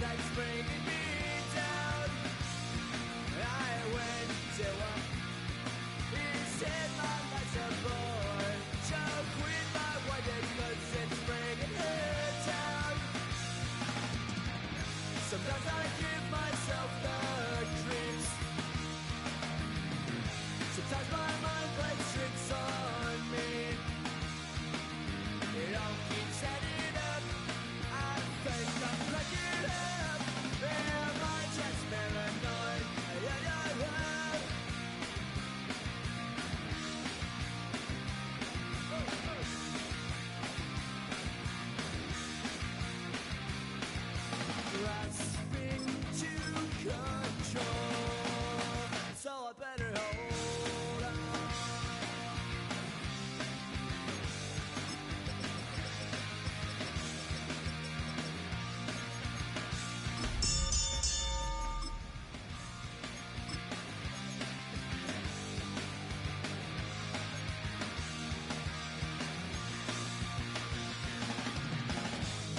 that's bringing me down. I went to him. He said my life's a bore. Joke with my wife because it's bringing her down. Sometimes I give myself the creeps. Sometimes my mind plays tricks on me. It all keeps adding up. I think I'm cracking up. Am I just paranoid? Grasping to control, so I better hold on.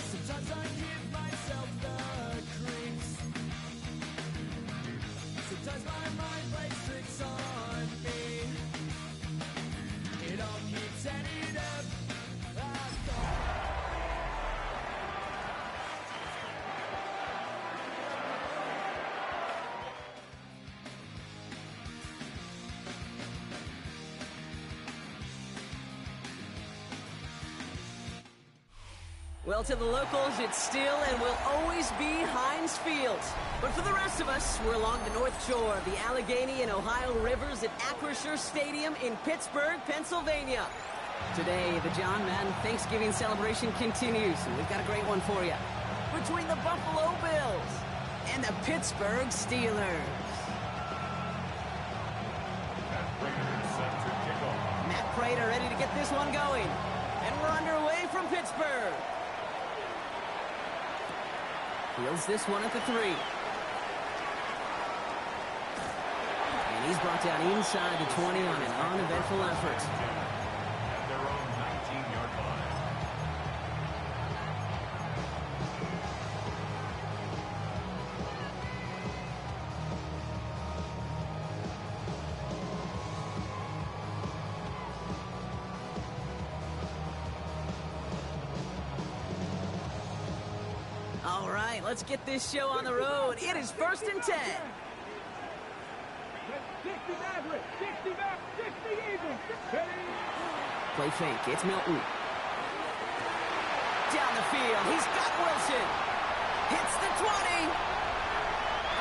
Sometimes I give myself the creeps. Sometimes my mind plays tricks on me. It all keeps adding up. I Well, to the locals, it's still and will always be Heinz Field. But for the rest of us, we're along the North Shore of the Allegheny and Ohio Rivers at Acrisure Stadium in Pittsburgh, Pennsylvania. Today, the John Madden Thanksgiving celebration continues, and we've got a great one for you. Between the Buffalo Bills and the Pittsburgh Steelers. Matt Prater ready to get this one going. And we're underway from Pittsburgh. Fields this one at the 3. And he's brought down inside the 20 on an uneventful effort. At their own 19-yard line. All right, let's get this show on the road. It is 1st and 10. 60 Maverick, 60 back, 60 even. Play fake, it's Milton. Down the field, he's got Wilson. Hits the 20.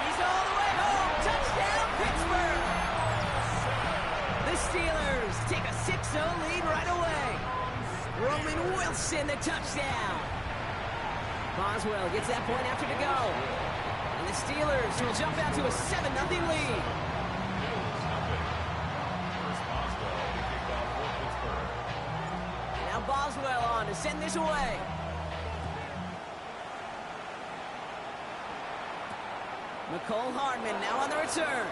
He's all the way home. Touchdown, Pittsburgh. The Steelers take a 6-0 lead right away. Roman Wilson, the touchdown. Boswell gets that point after to go. And the Steelers will jump out to a 7-0 lead. And now Boswell on to send this away. McCole Hardman now on the return.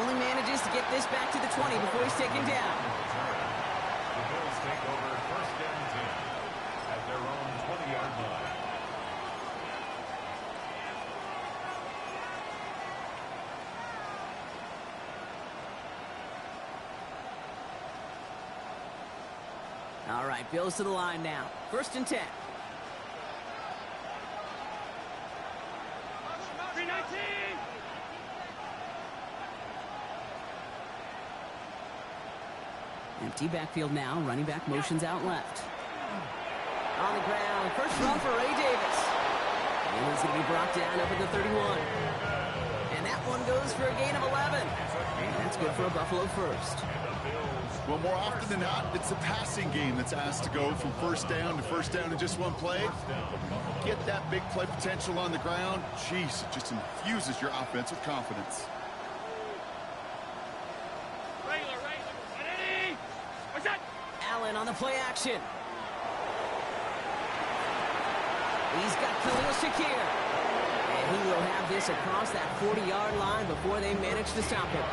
Only manages to get this back to the 20 before he's taken down. The Bills take over 1st and 10 at their own 20-yard line. All right, Bills to the line now. 1st and 10. 319. Empty backfield now. Running back motions out left. On the ground. First run for Ray Davis. And he's going to be brought down up at the 31. And that one goes for a gain of 11. And that's good for a Buffalo first. Well, more often than not, it's the passing game that's asked to go from first down to first down in just one play. Get that big play potential on the ground. Jeez, it just infuses your offense with confidence. Allen on the play action. He's got Khalil Shakir. And he will have this across that 40-yard line before they manage to stop him.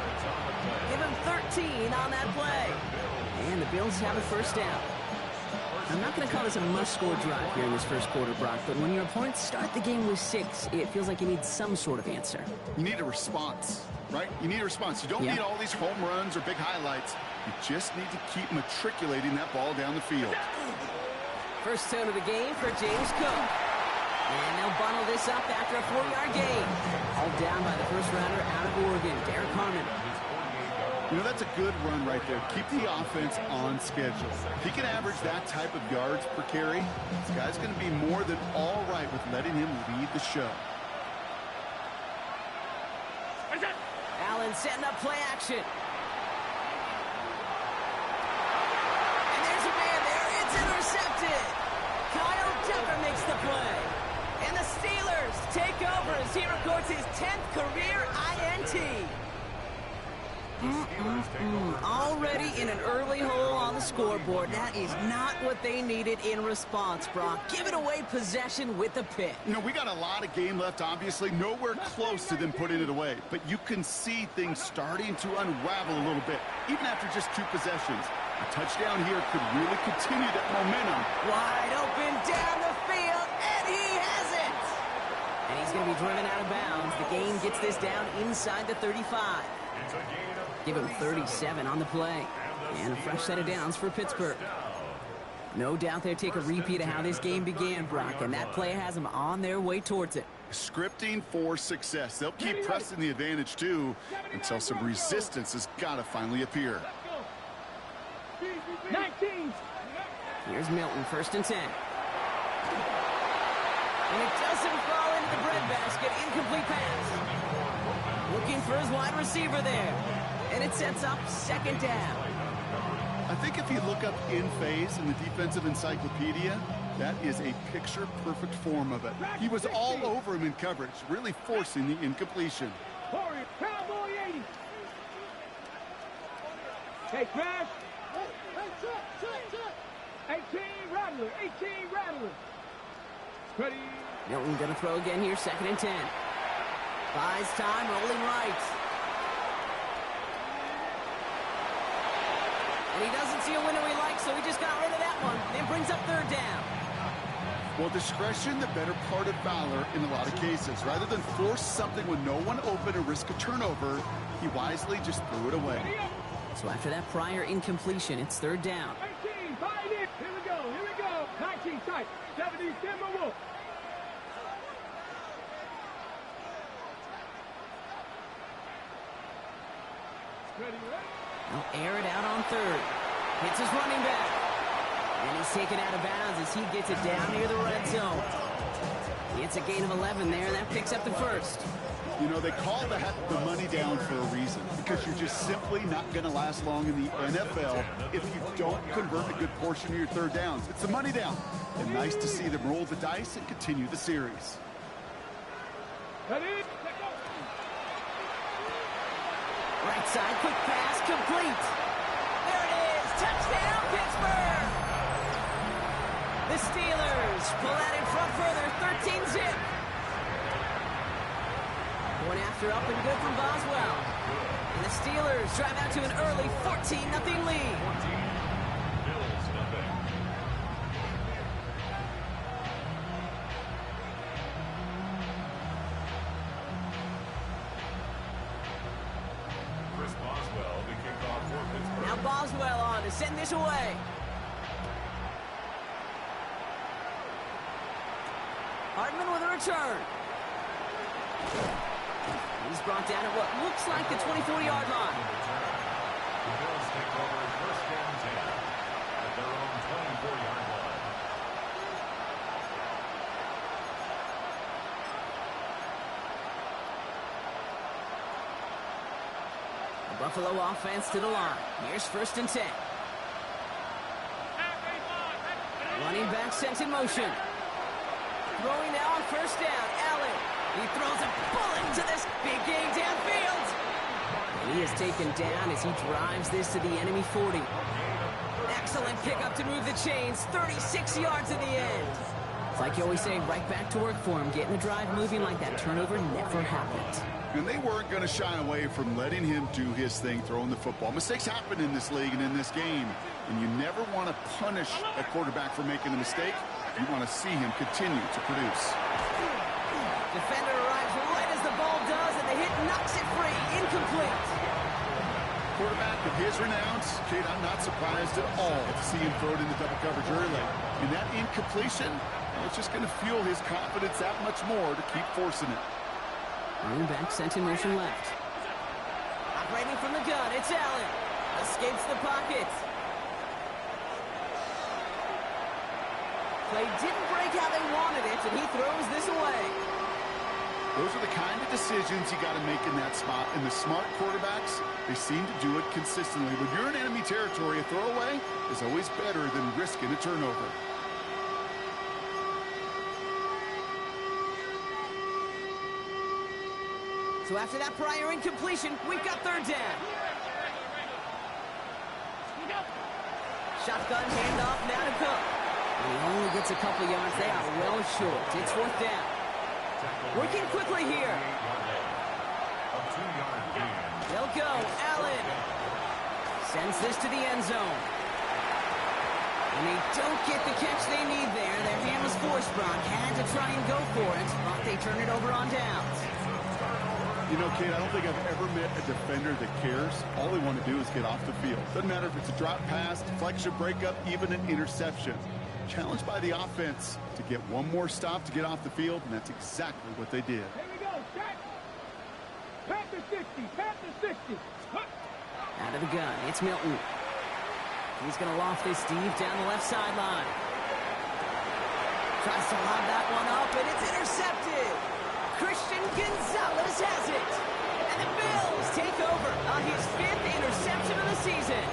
Give him 13 on that play. And the Bills have a first down. I'm not going to call this a must-score drive here in this first quarter, Brock, but when your opponents start the game with 6, it feels like you need some sort of answer. You need a response, right? You need a response. You don't need all these home runs or big highlights. You just need to keep matriculating that ball down the field. First tone of the game for James Cook. And they'll bundle this up after a 4-yard gain. All down by the first rounder out of Oregon, Derek Harmon. You know, that's a good run right there. Keep the offense on schedule. If he can average that type of yards per carry, this guy's going to be more than all right with letting him lead the show. Allen setting up play action. And there's a man there. It's intercepted. Kyle Tucker makes the play. And the Steelers take over as he records his 10th career INT. Already in an early hole on the scoreboard. That is not what they needed in response, Brock. Giving away possession with a pick. You know, we got a lot of game left, obviously. Nowhere close to them putting it away. But you can see things starting to unravel a little bit, even after just 2 possessions. A touchdown here could really continue that momentum. Wide open down the field, and he has it! And he's going to be driven out of bounds. The game gets this down inside the 35. Give him 37 on the play. And a fresh set of downs for Pittsburgh. No doubt they'll take a repeat of how this game began, Brock, and that play has them on their way towards it. Scripting for success. They'll keep pressing the advantage, too, until some resistance has got to finally appear. 19. Here's Milton, 1st and 10. And it doesn't fall into the breadbasket. Incomplete pass. Looking for his wide receiver there. And it sets up 2nd down. I think if you look up in phase in the defensive encyclopedia, that is a picture-perfect form of it. He was all over him in coverage, really forcing the incompletion. Cowboy 80. Hey, crash. 18 Rattler. 18 Rattler. Ready. Milton going to throw again here, 2nd and 10. Buys time, rolling right. And he doesn't see a window he likes, so he just got rid of that one. And brings up 3rd down. Well, discretion, the better part of valor in a lot of cases. Rather than force something with no one open or risk a turnover, he wisely just threw it away. So after that prior incompletion, it's 3rd down. 19, find it. Here we go, here we go. 19 tight. 70 Timberwolves. Ready, ready. He'll air it out on 3rd. Hits his running back. And he's taken out of bounds as he gets it down near the red zone. It's a gain of 11 there, and that picks up the 1st. You know, they call that the money down for a reason, because you're just simply not going to last long in the NFL if you don't convert a good portion of your 3rd downs. It's the money down. And nice to see them roll the dice and continue the series. Ready. Right side, quick pass, complete. There it is, touchdown, Pittsburgh! The Steelers pull out in front further, 13-zip. Going after up and good from Boswell. And the Steelers drive out to an early 14-0 lead. Now Boswell on to send this away. Hartman with a return. He's brought down at what looks like the 24-yard line. The Bills take over 1st and 10 at their own 24-yard line. The Buffalo offense to the line. Here's 1st and 10. Running back sent in motion. Throwing now on 1st down. Allen. He throws a bullet to this big game downfield. And he is taken down as he drives this to the enemy 40. Excellent pickup to move the chains. 36 yards in the end. It's like you always say, right back to work for him. Getting the drive moving like that turnover never happened. And they weren't going to shy away from letting him do his thing, throwing the football. Mistakes happen in this league and in this game, and you never want to punish a quarterback for making a mistake. You want to see him continue to produce. Defender arrives right as the ball does, and the hit knocks it free. Incomplete. Quarterback of his renowns, kid, I'm not surprised at all to see him throw it into double coverage early. And that incompletion, well, it's just going to fuel his confidence that much more to keep forcing it. Running back sent in motion left. Operating from the gun, it's Allen. Escapes the pocket. Play didn't break how they wanted it, and he throws this away. Those are the kind of decisions you got to make in that spot. And the smart quarterbacks, they seem to do it consistently. When you're in enemy territory, a throwaway is always better than risking a turnover. So after that prior incompletion, we've got third down. Shotgun handoff now to Cook. And he only gets a couple yards. They are well short. It's fourth down. Working quickly here. They'll go. Allen sends this to the end zone. And they don't get the catch they need there. Their hand was forced. Brock had to try and go for it, but they turn it over on downs. You know, Kate, I don't think I've ever met a defender that cares. All they want to do is get off the field. Doesn't matter if it's a drop pass, deflection, breakup, even an interception. Challenged by the offense to get one more stop to get off the field, and that's exactly what they did. Here we go, set. Panther 60, Panther 60. Out of the gun, it's Milton. He's going to loft this deep down the left sideline. Tries to lob that one up, and it's intercepted. Christian Gonzalez has it. And the Bills take over on his 5th interception of the season.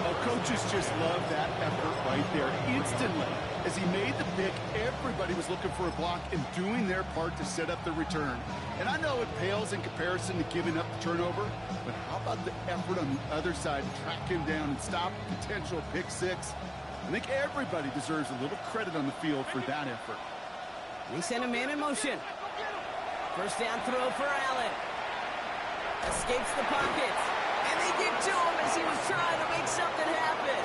Oh, coaches just love that effort right there. Instantly, as he made the pick, everybody was looking for a block and doing their part to set up the return. And I know it pales in comparison to giving up the turnover, but how about the effort on the other side to track him down and stop potential pick six? I think everybody deserves a little credit on the field for that effort. They send a man in motion. First down throw for Allen. Escapes the pocket. And they get to him as he was trying to make something happen.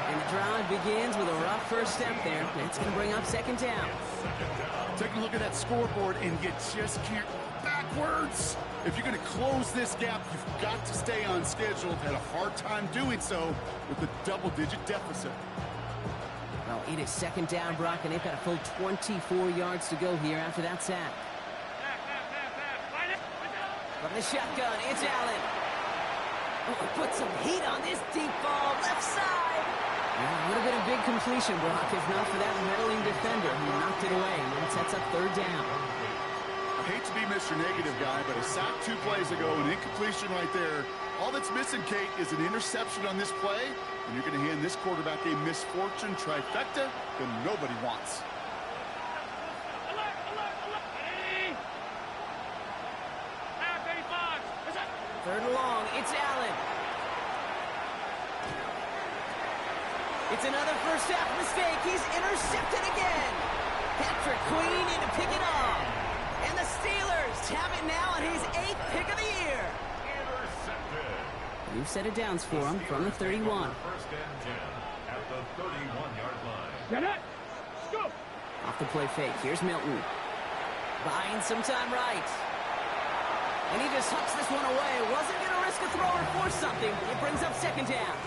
And the drive begins with a rough first step there. That's going to bring up second down. Taking a look at that scoreboard, and you just can't backwards. If you're going to close this gap, you've got to stay on schedule. Had a hard time doing so with a double-digit deficit. Well, it is second down, Brock, and they've got a full 24 yards to go here after that sack. From the shotgun, it's Allen. Oh, put some heat on this deep ball, left side. Well, it would have been a big completion, Brock, if not for that meddling defender who knocked it away. And it sets up third down. I hate to be Mr. Negative guy, but a sack 2 plays ago, an incompletion right there. All that's missing, Kate, is an interception on this play, and you're going to hand this quarterback a misfortune trifecta that nobody wants. Third and long, it's Allen. It's another first half mistake. He's intercepted again. Patrick Queen in to pick it off. And the Steelers have it now on his 8th pick of the year. New set of downs for him from the 31. First and 10 at the 31-yard line. Get it. Go. Off the play fake, here's Milton. Buying some time right. And he just hucks this one away. Wasn't going to risk a throw or force something. It brings up second down.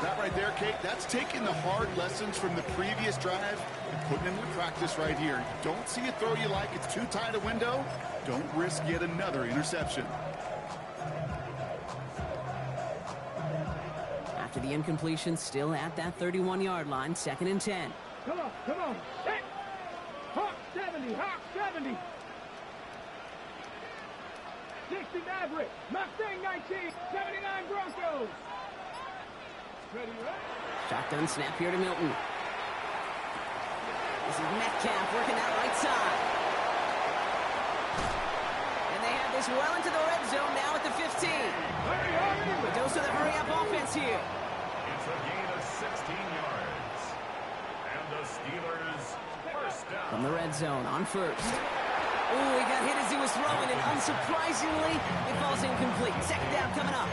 That right there, Kate, that's taking the hard lessons from the previous drive and putting them into practice right here. You don't see a throw you like, it's too tight a window, don't risk yet another interception. After the incompletion, still at that 31-yard line, second and 10. Come on, come on. Set. Hawk 70, Hawk 70. 60 Maverick, Mustang 19, 79 Broncos. Ready, right? Shotgun snap here to Milton. This is Metcalf working that right side. And they have this well into the red zone now at the 15. Hurry, hurry. A dose of the hurry-up offense here. It's a gain of 16 yards. And the Steelers first down. From the red zone on first. Oh, he got hit as he was throwing, and unsurprisingly, it falls incomplete. Second down coming up.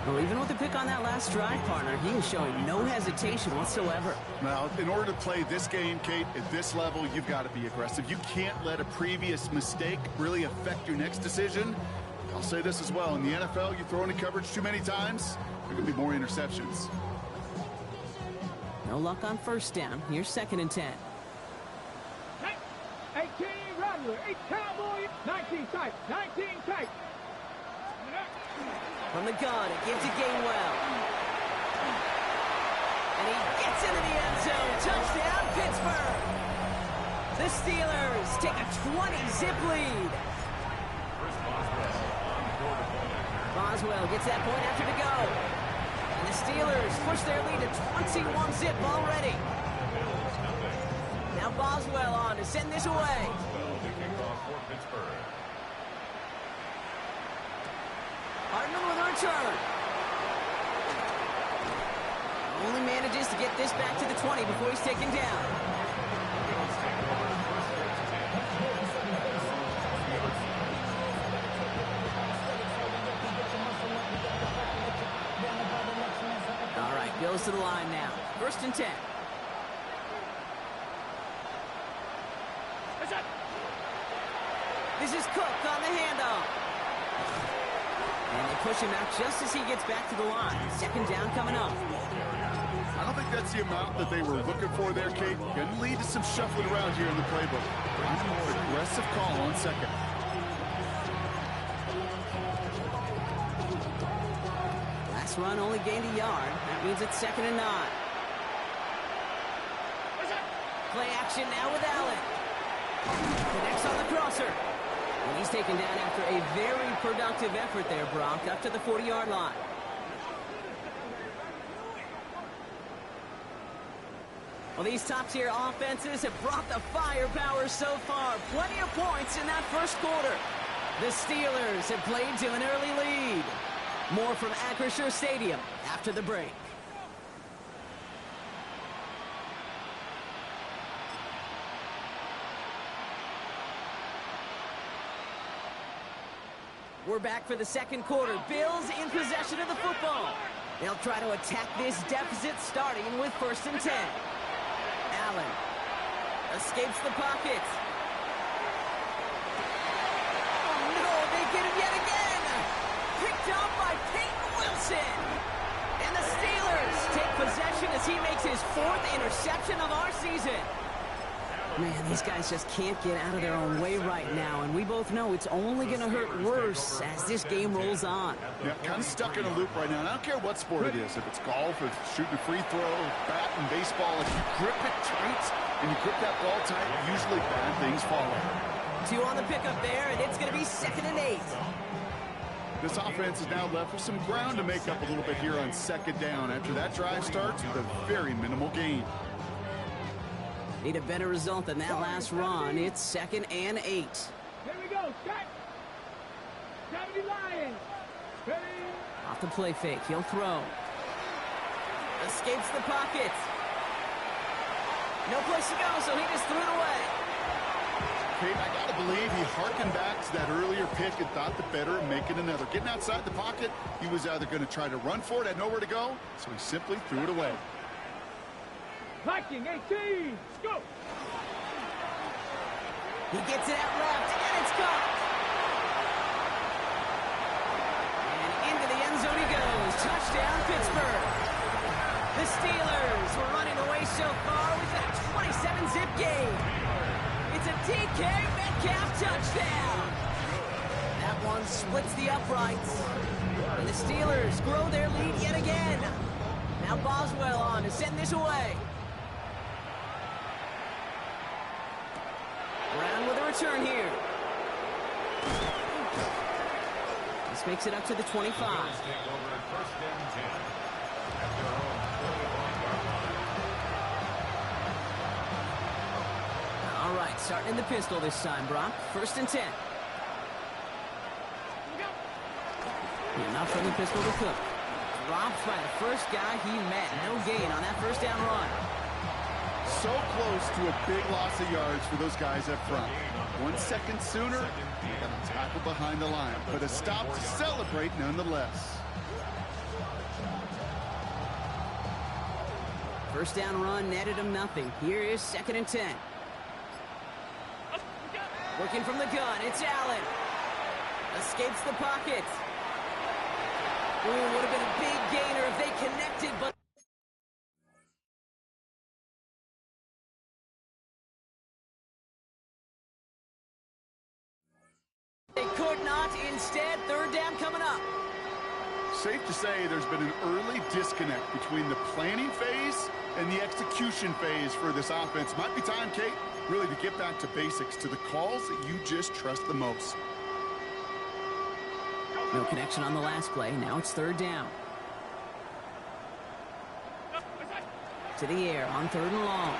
Well, even with the pick on that last drive, partner, he was showing no hesitation whatsoever. Now, in order to play this game, Kate, at this level, you've got to be aggressive. You can't let a previous mistake really affect your next decision. I'll say this as well. In the NFL, you throw into coverage too many times, there are going to be more interceptions. No luck on first down. Here's 2nd and 10. 18 Rattler, 8 Cowboy, 19 tight, 19 tight. From the gun, it gives to Gainwell. And he gets into the end zone. Touchdown, Pittsburgh. The Steelers take a 20-zip lead. Boswell gets that point after the go. And the Steelers push their lead to 21-zip already. Now Boswell on to send this away. Hardman with a return. Only manages to get this back to the 20 before he's taken down. All right, goes to the line now. 1st and 10. This is Cook on the handoff. And they push him out just as he gets back to the line. 2nd down coming up. I don't think that's the amount that they were looking for there, Kate. Going to lead to some shuffling around here in the playbook. A more aggressive call on 2nd. Last run only gained a yard. That means it's 2nd and 9. Play action now with Allen. Connects on the crosser. And he's taken down after a very productive effort there, Brock, up to the 40-yard line. Well, these top-tier offenses have brought the firepower so far. Plenty of points in that first quarter. The Steelers have played to an early lead. More from Acrisure Stadium after the break. We're back for the 2nd quarter. Bills in possession of the football. They'll try to attack this deficit starting with 1st and 10. Allen escapes the pocket. Oh no, they get him yet again. Picked up by Peyton Wilson. And the Steelers take possession as he makes his 4th interception of our season. Man, these guys just can't get out of their own way right now, and we both know it's only going to hurt worse as this game rolls on. Yeah, kind of stuck in a loop right now. And I don't care what sport it is. If it's golf, if it's shooting a free throw, bat and baseball, if you grip it tight and you grip that ball tight, usually bad things follow. 2 on the pickup there, and it's going to be 2nd and 8. This offense is now left with some ground to make up a little bit here on 2nd down. After that drive starts with a very minimal gain. Need a better result than that last run. It's 2nd and 8. Here we go, set. 70 Lions. Ready. Off the play fake, he'll throw. Escapes the pocket. No place to go, so he just threw it away. Kate, I got to believe he harkened back to that earlier pick and thought the better of making another. Getting outside the pocket, he was either going to try to run for it, had nowhere to go, so he simply threw it away. Viking 18, go! He gets it out left, and it's caught. And into the end zone he goes. Touchdown, Pittsburgh. The Steelers were running away so far with that 27-zip game. It's a DK Metcalf touchdown. That one splits the uprights. And the Steelers grow their lead yet again. Now Boswell on to send this away. Brown with a return here. This makes it up to the 25. All right, starting in the pistol this time, Brock. 1st and 10. Enough from the pistol to Cook. Dropped by the first guy he met. No gain on that 1st down run. so close to a big loss of yards for those guys up front. 1 second sooner, they're going to tackle behind the line. But a stop to celebrate nonetheless. First down run netted him nothing. Here is 2nd and 10. Working from the gun, it's Allen. Escapes the pocket. Ooh, would have been a big gainer if they connected, but they could not. Instead, 3rd down coming up. Safe to say there's been an early disconnect between the planning phase and the execution phase for this offense. Might be time, Kate, really to get back to basics, to the calls that you just trust the most. No connection on the last play. Now it's 3rd down. To the air on 3rd and long.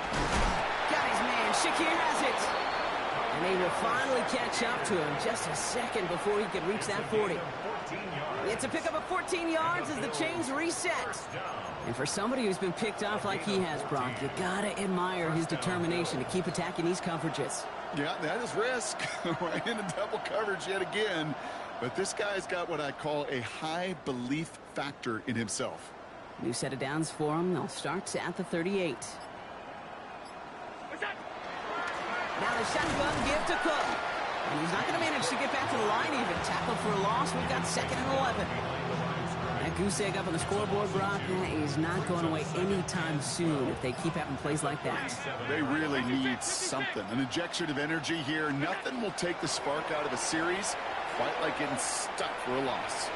Got his man. Shakir has it. And they will finally catch up to him just a second before he could reach that 40. It's a pickup of 14 yards as the chains reset. And for somebody who's been picked off like he has, Brock, you gotta admire his determination to keep attacking these coverages. Yeah, that is risk. Right into double coverage yet again. But this guy's got what I call a high belief factor in himself. New set of downs for him. They'll start at the 38. Now the shotgun give to Cook. And he's not going to manage to get back to the line even. Tackle for a loss. We've got 2nd and 11. That goose egg up on the scoreboard, Brock, is not going away anytime soon if they keep having plays like that. They really need something. An injection of energy here. Nothing will take the spark out of a series quite like getting stuck for a loss.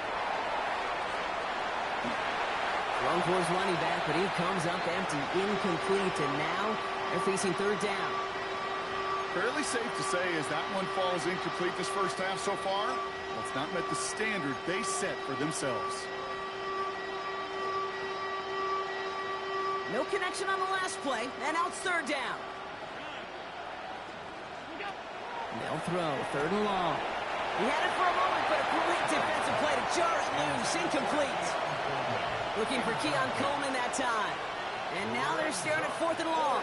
Thrown towards running back, but he comes up empty, incomplete, and now they're facing 3rd down. Fairly safe to say as that one falls incomplete this first half so far, well, it's not met the standard they set for themselves. No connection on the last play, and now it's 3rd down. They'll throw, 3rd and long. He had it for a moment, but a great defensive play to jar it loose, incomplete. Looking for Keon Coleman that time. And now they're staring at 4th and long.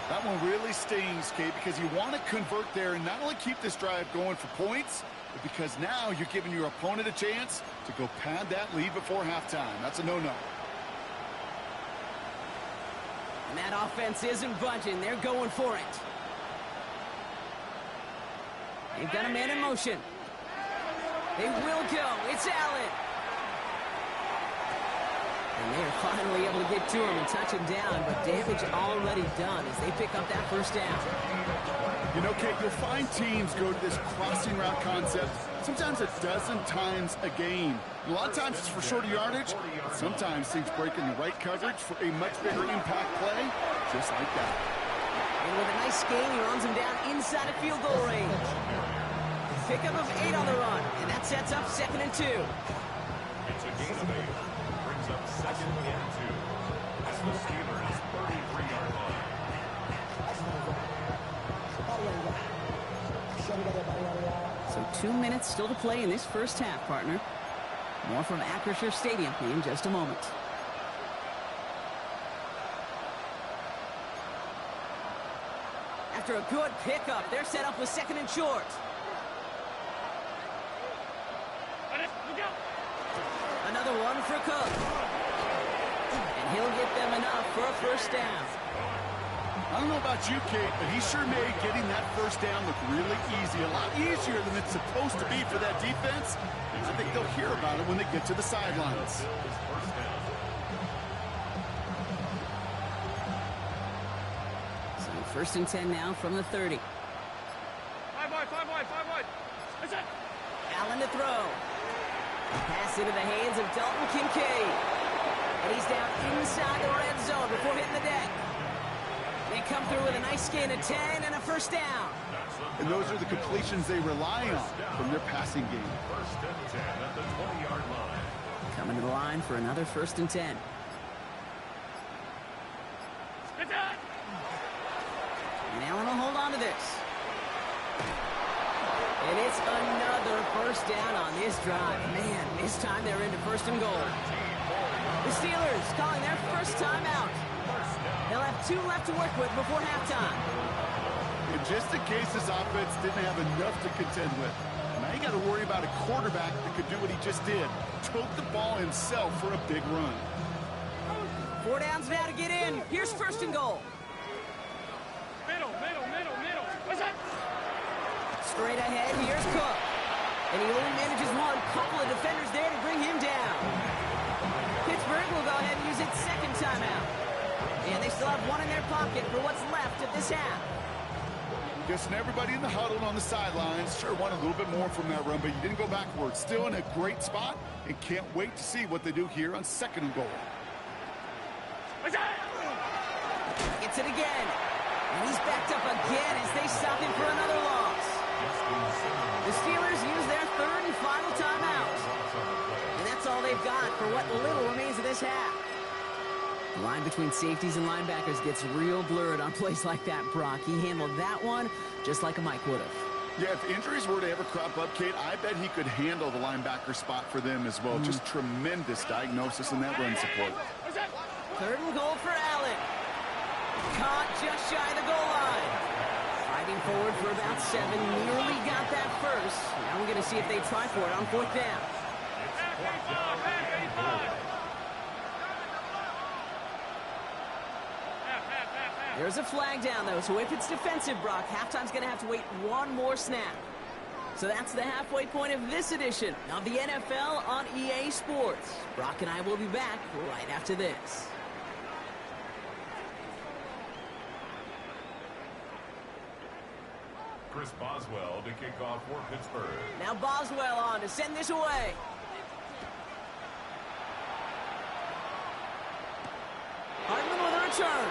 That one really stings, Kate, because you want to convert there and not only keep this drive going for points, but because now you're giving your opponent a chance to go pad that lead before halftime. That's a no-no. And that offense isn't budging. They're going for it. They've got a man in motion. They will go. It's Allen. And they're finally able to get to him and touch him down, but damage already done as they pick up that 1st down. You know, Kate, you'll find teams go to this crossing route concept sometimes a dozen times a game. A lot of times it's for shorter yardage, but sometimes teams break in the right coverage for a much bigger impact play, just like that. And with a nice gain, he runs him down inside of field goal range. Pickup of 8 on the run, and that sets up 2nd and 2. It's a gain of 8. Brings up 2nd and 2. As the Steelers' 33-yard line. So 2 minutes still to play in this first half, partner. More from Acrisure Stadium in just a moment. After a good pickup, they're set up with 2nd and short. Another one for Cook. And he'll get them enough for a 1st down. I don't know about you, Kate, but he sure made getting that 1st down look really easy. A lot easier than it's supposed to be for that defense. I think they'll hear about it when they get to the sidelines. So 1st and 10 now from the 30. 5 wide. That's it. Allen to throw. Pass into the hands of Dalton Kincaid. And he's down inside the red zone before hitting the deck. They come through with a nice gain of 10 and a 1st down. And those are the completions they rely on from their passing game. 1st and 10 at the 20-yard line. Coming to the line for another 1st and 10. It's it. And Allen will hold on to this. And it's another 1st down on this drive. Man, this time they're into 1st and goal. The Steelers calling their first time out. They'll have 2 left to work with before halftime. And just in case this offense didn't have enough to contend with, now you got to worry about a quarterback that could do what he just did. Took the ball himself for a big run. 4 downs now to get in. Here's 1st and goal. Middle. What's that? Straight ahead, here's Cook. And he only manages one. Couple of defenders there to bring him down. Pittsburgh will go ahead and use its 2nd timeout. And they still have 1 in their pocket for what's left of this half. Guessing everybody in the huddle and on the sidelines sure wanted a little bit more from that run, but you didn't go backwards. Still in a great spot, and can't wait to see what they do here on 2nd and goal. Gets it again. And he's backed up again as they stop him for another loss. The Steelers use their 3rd and final timeout. And that's all they've got for what little remains of this half. The line between safeties and linebackers gets real blurred on plays like that, Brock. He handled that one just like a Mike would have. Yeah, if injuries were to ever crop up, Kate, I bet he could handle the linebacker spot for them as well. Just tremendous diagnosis in that run support. 3rd and goal for Allen. Caught just shy of the goal line. Fighting forward for about 7. Nearly got that first. Now we're going to see if they try for it on 4th down. There's a flag down, though, so if it's defensive, Brock, halftime's going to have to wait 1 more snap. So that's the halfway point of this edition of the NFL on EA Sports. Brock and I will be back right after this. Chris Boswell to kick off for Pittsburgh. Now Boswell on to send this away. Hardman with a return.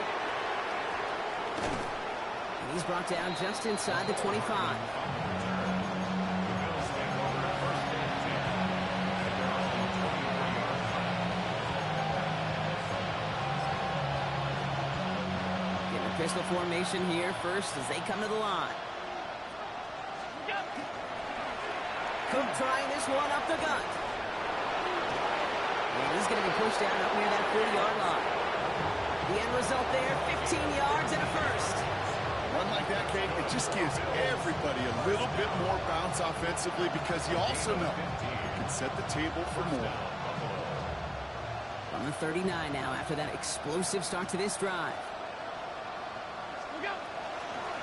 And he's brought down just inside the 25. Getting a pistol formation here first as they come to the line. Cook trying this one up the gut. And he's going to be pushed down up near that 40-yard line. The end result there, 15 yards and a first. Run like that, Kate, it just gives everybody a little bit more bounce offensively because you also know you can set the table for more. On the 39 now after that explosive start to this drive.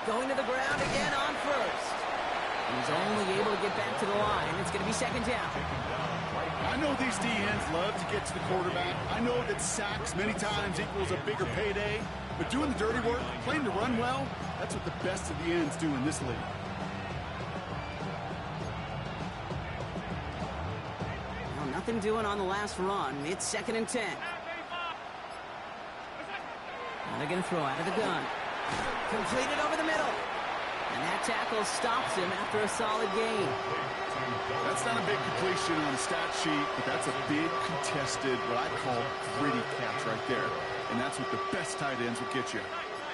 Going to the ground again on first. He's only able to get back to the line. It's going to be 2nd down. I know these D-ends love to get to the quarterback. I know that sacks many times equals a bigger payday. But doing the dirty work, playing to run well, that's what the best of the ends do in this league. Well, nothing doing on the last run. It's 2nd and 10. Now they're going to throw out of the gun. Completed over the middle. And that tackle stops him after a solid gain. That's not a big completion on a stat sheet, but that's a big contested, what I call gritty catch right there. And that's what the best tight ends will get you.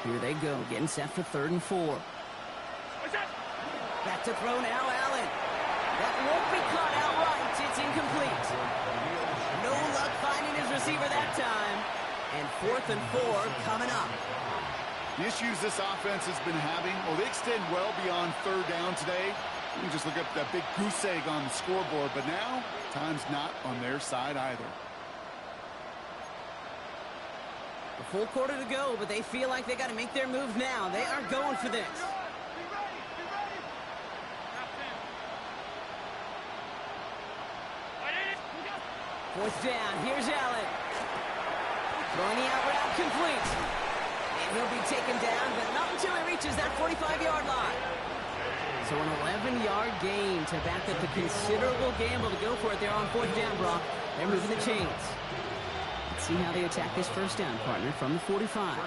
Here they go, getting set for 3rd and 4. Back to throw now, Allen. That won't be caught outright. It's incomplete. No luck finding his receiver that time. And 4th and 4 coming up. The issues this offense has been having, well, they extend well beyond 3rd down today. You can just look up that big goose egg on the scoreboard, but now time's not on their side either. A full quarter to go, but they feel like they got to make their move now. They are going for this. Fourth down. Here's Allen. Throwing the out route complete. And he'll be taken down, but not until he reaches that 45-yard line. So an 11-yard gain to back up the considerable gamble to go for it there on 4th down, Brock. They're moving the chains. Let's see how they attack this 1st down, partner, from the 45.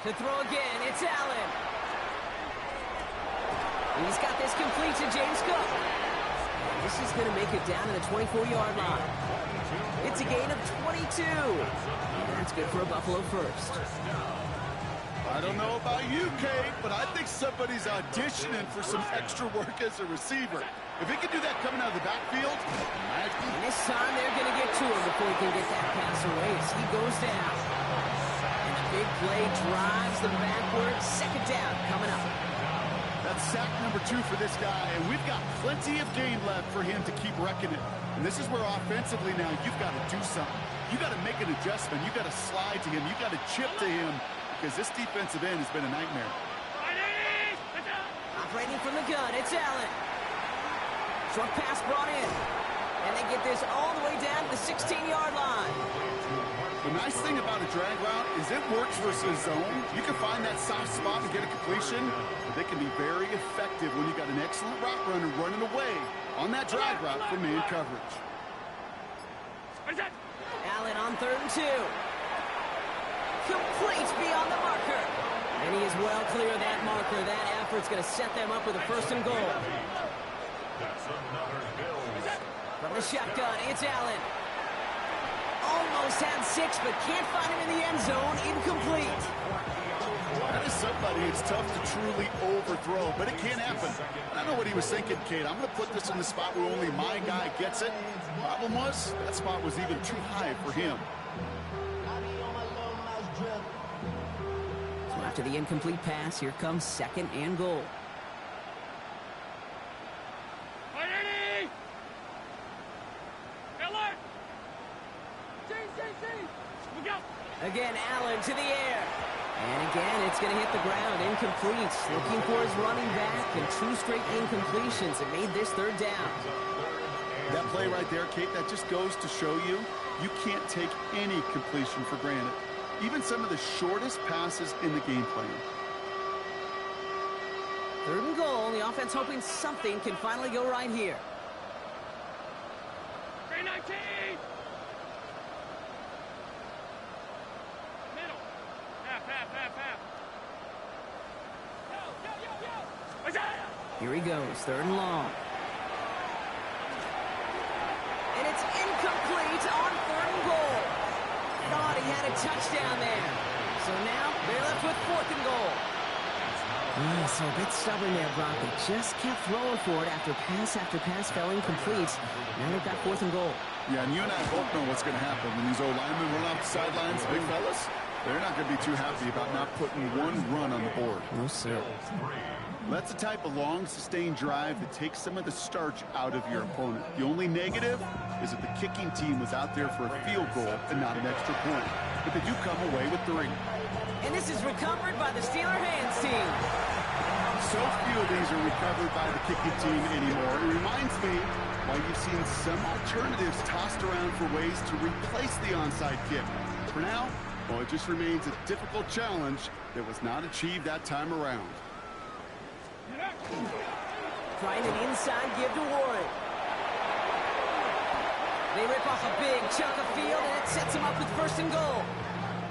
To throw again, it's Allen. He's got this complete to James Cook. This is going to make it down to the 24-yard line. It's a gain of 22. And that's good for a Buffalo first. I don't know about you, Kate, but I think somebody's auditioning for some extra work as a receiver. If he can do that coming out of the backfield, magic. And this time they're going to get to him before he can get that pass away as he goes down. And the big play drives them backwards. Second down coming up. That's sack number 2 for this guy, and we've got plenty of game left for him to keep wrecking it. And this is where offensively now you've got to do something. You've got to make an adjustment. You've got to slide to him. You've got to chip to him because this defensive end has been a nightmare. Operating from the gun, it's Allen. Short pass brought in. And they get this all the way down to the 16-yard line. The nice thing about a drag route is it works versus zone. You can find that soft spot and get a completion. They can be very effective when you got an excellent route runner running away on that drag route from man coverage. Allen on 3rd and 2. Complete beyond the marker. And he is well clear of that marker. That effort's going to set them up with a 1st and goal. From the shotgun, it's Allen. Almost had 6, but can't find him in the end zone. Incomplete. That is somebody it's tough to truly overthrow, but it can happen. I know what he was thinking, Kate. I'm going to put this in the spot where only my guy gets it. Problem was, that spot was even too high for him. So after the incomplete pass, here comes 2nd and goal. Again, Allen to the air. And again, it's going to hit the ground. Incomplete. Looking for his running back, and 2 straight incompletions. It made this 3rd down. That play right there, Kate, that just goes to show you, you can't take any completion for granted. Even some of the shortest passes in the game plan. 3rd and goal. The offense hoping something can finally go right here. 319! Here he goes, 3rd and long. And it's incomplete on 3rd and goal. Thought he had a touchdown there. So now they're left with 4th and goal. Yeah, so a bit stubborn there, Brock. They just kept throwing for it after pass fell incomplete. Now they've got 4th and goal. Yeah, and you and I both know what's going to happen when these old linemen run off the sidelines, big fellas. They're not going to be too happy about not putting one run on the board. No, sir. That's the type of long, sustained drive that takes some of the starch out of your opponent. The only negative is that the kicking team was out there for a field goal and not an extra point. But they do come away with 3. And this is recovered by the Steeler hands team. So few of these are recovered by the kicking team anymore. It reminds me why you've seen some alternatives tossed around for ways to replace the onside kick. For now, well, it just remains a difficult challenge that was not achieved that time around. Trying an inside give to Warren. They rip off a big chunk of field, and it sets them up with 1st and goal.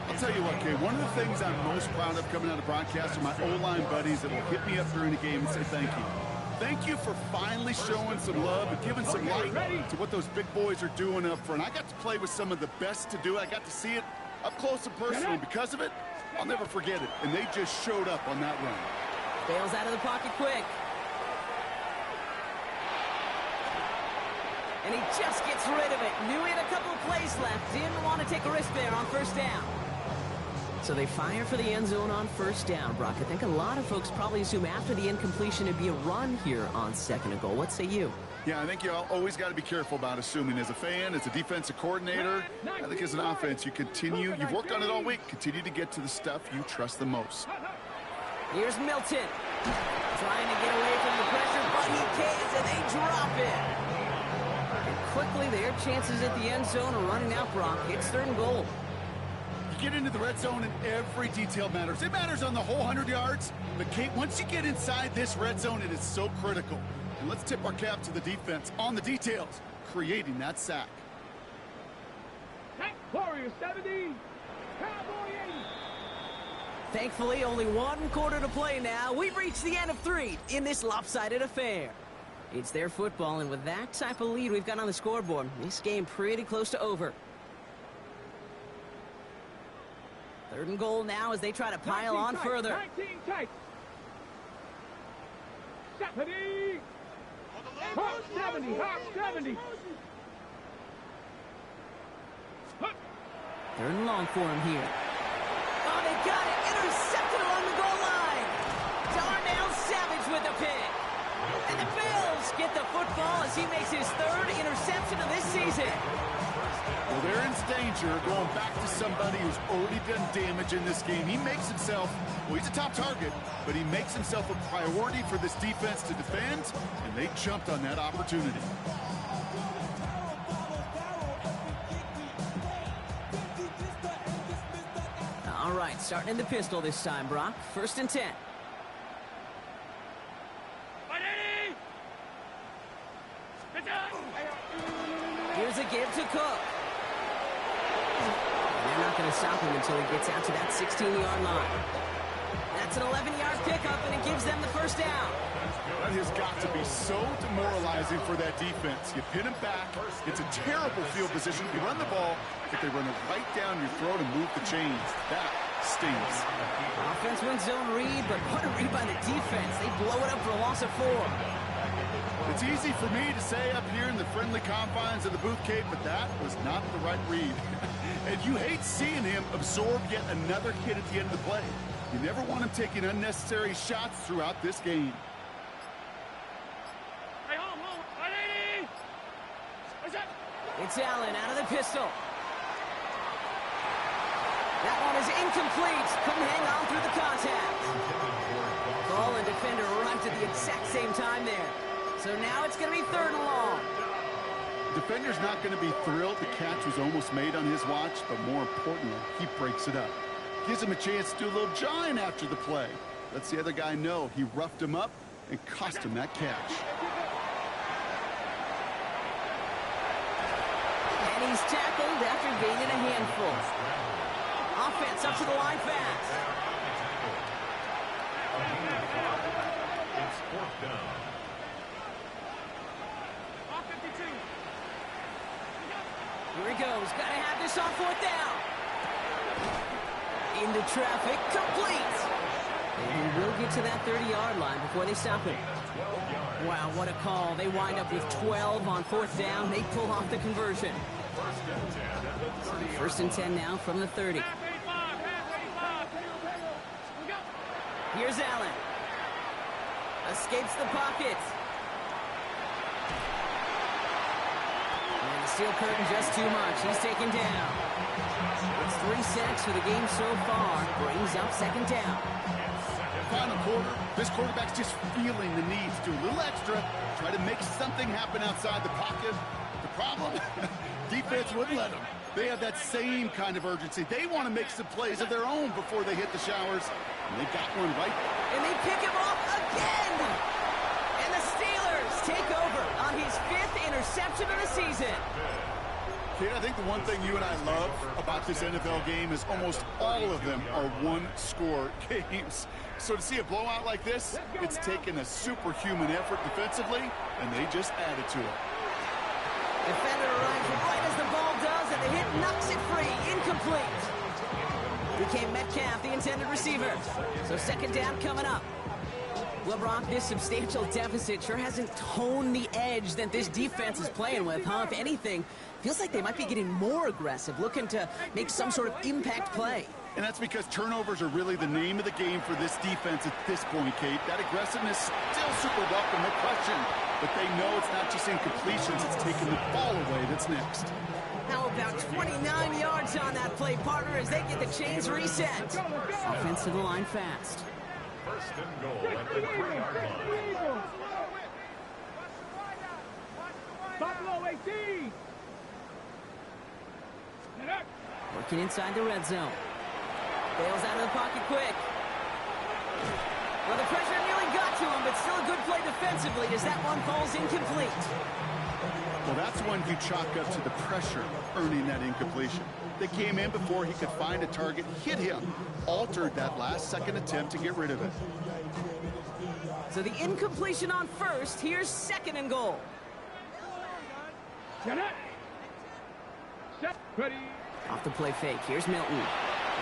I'll tell you what, Kay, one of the things I'm most proud of coming out of broadcast are my O-line buddies that will hit me up during the game and say thank you. Thank you for finally showing some love and giving some light to what those big boys are doing up front. I got to play with some of the best to do it. I got to see it up close and personal. Because of it, I'll never forget it. And they just showed up on that run. Bails out of the pocket quick. And he just gets rid of it. Knew he had a couple of plays left. Didn't want to take a risk there on 1st down. So they fire for the end zone on 1st down, Brock. I think a lot of folks probably assume after the incompletion it'd be a run here on 2nd and goal. What say you? Yeah, I think you always got to be careful about assuming. As a fan, as a defensive coordinator, I think as an offense, you've worked on it all week. Continue to get to the stuff you trust the most. Here's Milton. Trying to get away from the pressure, but he can't, and they drop it. And quickly, their chances at the end zone are running out, Brock. It's 3rd and goal. You get into the red zone and every detail matters. It matters on the whole 100 yards. But, Kate, once you get inside this red zone, it is so critical. And let's tip our cap to the defense on the details, creating that sack. Warriors 70, Cowboy 80. Thankfully, only 1 quarter to play now. We've reached the end of 3 in this lopsided affair. It's their football, and with that type of lead we've got on the scoreboard, this game pretty close to over. 3rd and goal now as they try to pile on further. 19 tight. 70. Push. 70, hop 70. Third and long for him here. Oh, they got it. Intercepted along the goal line. Darnell Savage with the pick. And the Bills get the football as he makes his third interception of this season. Well, they're in danger going back to somebody who's already done damage in this game. He makes himself, well, he's a top target, but he makes himself a priority for this defense to defend, and they jumped on that opportunity. All right, starting in the pistol this time, Brock. 1st and 10. Here's a give to Cook. And they're not going to stop him until he gets out to that 16-yard line. That's an 11-yard pickup, and it gives them the first down. That has got to be so demoralizing for that defense. You pin him back. It's a terrible field position. You run the ball, but they run it right down your throat and move the chains. That stings. Offense wins zone read, but what a read by the defense. They blow it up for a loss of 4. It's easy for me to say up here in the friendly confines of the booth, Kate, but that was not the right read. And you hate seeing him absorb yet another hit at the end of the play. You never want him taking unnecessary shots throughout this game. It's Allen out of the pistol. That one is incomplete. Couldn't hang on through the contact. Ball and defender arrived at the exact same time there. So now it's going to be 3rd and long. The defender's not going to be thrilled the catch was almost made on his watch, but more importantly, he breaks it up. Gives him a chance to do a little jawing after the play. Lets the other guy know he roughed him up and cost him that catch. And he's tackled after gaining a handful. Offense up to the line fast. It's 4th down. Here he goes. Got to have this on 4th down. Into traffic. Complete. And he will get to that 30-yard line before they stop him. Wow, what a call. They wind up with 12 on 4th down. They pull off the conversion. 1st and 10 now from the 30. Here's Allen. Escapes the pocket. And the steel curtain just too much. He's taken down. It's 3 sacks for the game so far. Brings up 2nd down. Final quarter, this quarterback's just feeling the need to do a little extra, try to make something happen outside the pocket. The problem? Defense wouldn't let them. They have that same kind of urgency. They want to make some plays of their own before they hit the showers. And they got one right. And they pick him off again. And the Steelers take over on his 5th interception of the season. Kid, I think the one thing you and I love about this NFL game is almost all of them are one-score games. So to see a blowout like this, it's taken a superhuman effort defensively, and they just added to it. Defender arrives right as the ball does, and the hit knocks it free. Incomplete. Became Metcalf, the intended receiver. So 2nd down coming up. Well, Brock, this substantial deficit sure hasn't toned the edge that this defense is playing with, huh? If anything, feels like they might be getting more aggressive, looking to make some sort of impact play. And that's because turnovers are really the name of the game for this defense at this point, Kate. That aggressiveness still super welcome, no question. But they know it's not just incompletions, it's taking the ball away that's next. How about 29 yards on that play, partner, as they get the chains reset. Offense to the line fast. 1st and goal at the 3-yard line. Buffalo 18. Working inside the red zone. Bails out of the pocket quick. Well, the pressure nearly got to him, but still a good play defensively as that one falls incomplete. Well, that's one you chalk up to the pressure earning that incompletion. They came in before he could find a target, hit him, altered that last-second attempt to get rid of it. So the incompletion on 1st. Here's 2nd and goal. Ready. Off the play fake. Here's Milton.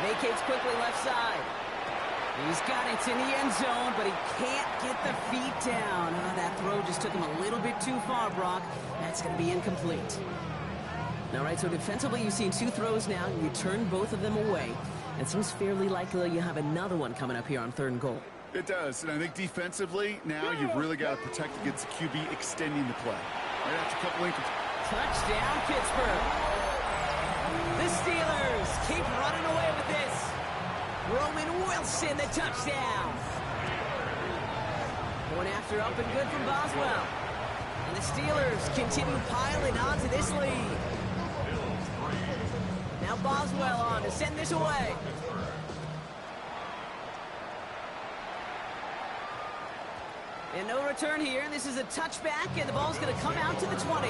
Vacates quickly left side. He's got it in the end zone, but he can't get the feet down. Oh, that throw just took him a little bit too far, Brock. That's going to be incomplete. All right, so defensively, you've seen 2 throws now. You turned both of them away. It seems fairly likely you have another one coming up here on 3rd and goal. It does, and I think defensively, now you've really got to protect against the QB extending the play. Right after a couple incompletions. Touchdown, Pittsburgh. The Steelers keep running away with this. Roman Wilson, the touchdown. Going after up and good from Boswell. And the Steelers continue piling on to this lead. Now Boswell on to send this away. And no return here. This is a touchback, and the ball's going to come out to the 20.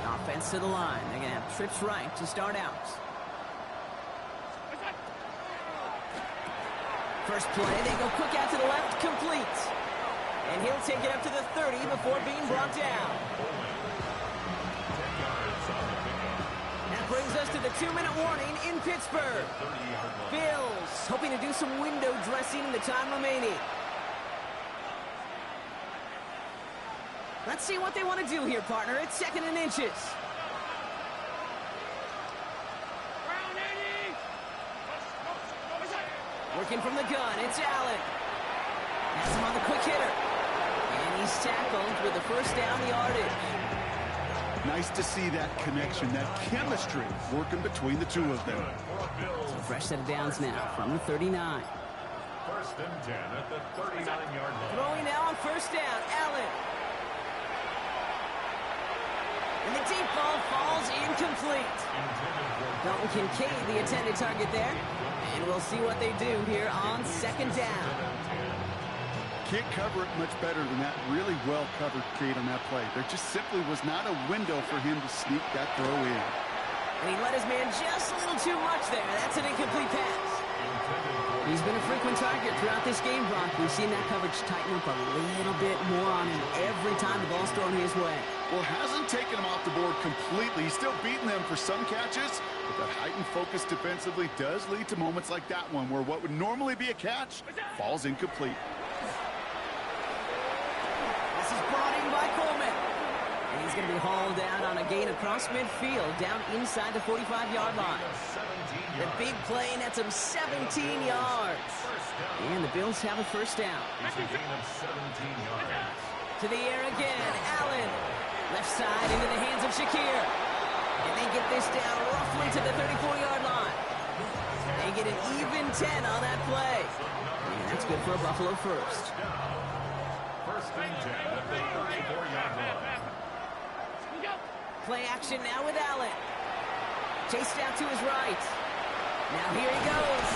Offense to the line. They're going to have trips right to start out. First play, they go quick out to the left, complete. And he'll take it up to the 30 before being brought down. That brings us to the 2-minute warning in Pittsburgh. Bills hoping to do some window dressing in the time remaining. Let's see what they want to do here, partner. It's 2nd and inches. Working from the gun, it's Allen. Has him on the quick hitter. And he's tackled with the first down yardage. Nice to see that connection, that chemistry working between the 2 of them. So fresh set of downs now from the 39. 1st and 10 at the 39-yard line. Throwing now on 1st down, Allen. And the deep ball falls incomplete. Dalton Kincaid, the intended target there. And we'll see what they do here on 2nd down. Can't cover it much better than that really well-covered Cade on that play. There just simply was not a window for him to sneak that throw in. And he let his man just a little too much there. That's an incomplete pass. He's been a frequent target throughout this game, Brock. We've seen that coverage tighten up a little bit more on him every time the ball's thrown his way. Well, hasn't taken him off the board completely. He's still beating them for some catches, but that heightened focus defensively does lead to moments like that one where what would normally be a catch falls incomplete. This is brought in by Coleman. And he's going to be hauled out on a gain across midfield down inside the 45-yard line. The big play nets him 17 yards. And the Bills have a first down. It's a gain of 17 yards. To the air again, Allen. Left side into the hands of Shakir. And they get this down roughly to the 34-yard line. They get an even 10 on that play. And that's good for a Buffalo first. 1st and 10 at the 34-yard line. Play action now with Allen. Chased out to his right. Now here he goes.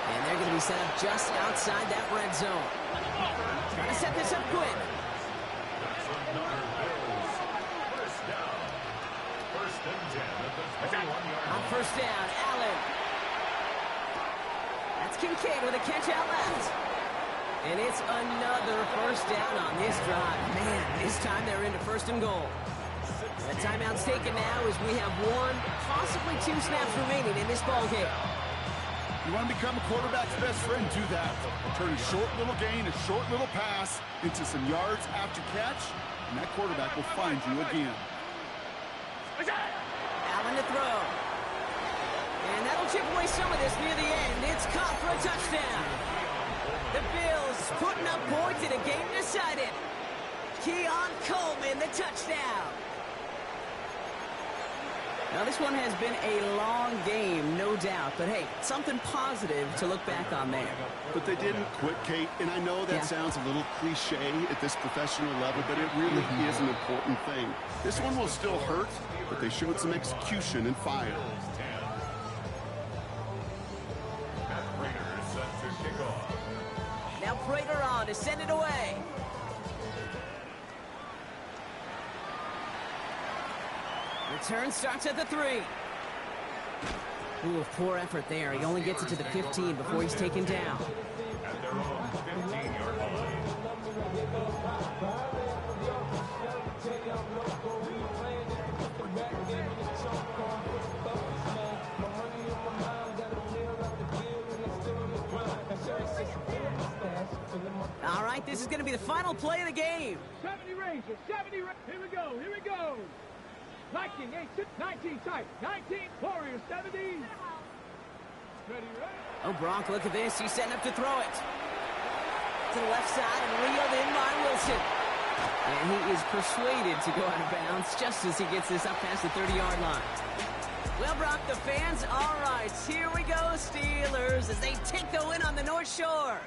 And they're going to be set up just outside that red zone. Trying to set this up quick. On 1st down, Allen. That's Kincaid with a catch out left. And it's another first down on this drive. Man, this time they're into 1st and goal. The timeout's taken now as we have 1, possibly 2 snaps remaining in this ball game. You want to become a quarterback's best friend, do that. Turn a short little gain, a short little pass into some yards after catch, and that quarterback will find you again. Allen to throw. And that'll chip away some of this near the end. It's caught for a touchdown. The Bills putting up points in a game decided. Keon Coleman, the touchdown. Now, this one has been a long game, no doubt. But, hey, something positive to look back on there. But they didn't quit, Kate, and I know that sounds a little cliche at this professional level, but it really is an important thing. This one will still hurt, but they showed some execution and fire. Now Prater on to send it away. Return starts at the 3. Ooh, poor effort there. He only gets it to the 15 before he's taken down. At their own 15-yard line. All right, this is going to be the final play of the game. 70 Rangers, 70 Rangers. Here we go, here we go. 19, 8, 19 tight, 19 Warriors, 70. Ready, ready. Oh, Brock, look at this. He's setting up to throw it. To the left side and reeled in by Wilson. And he is persuaded to go out of bounds just as he gets this up past the 30-yard line. Well, Brock, the fans, all right, here we go, Steelers, as they take the win on the North Shore.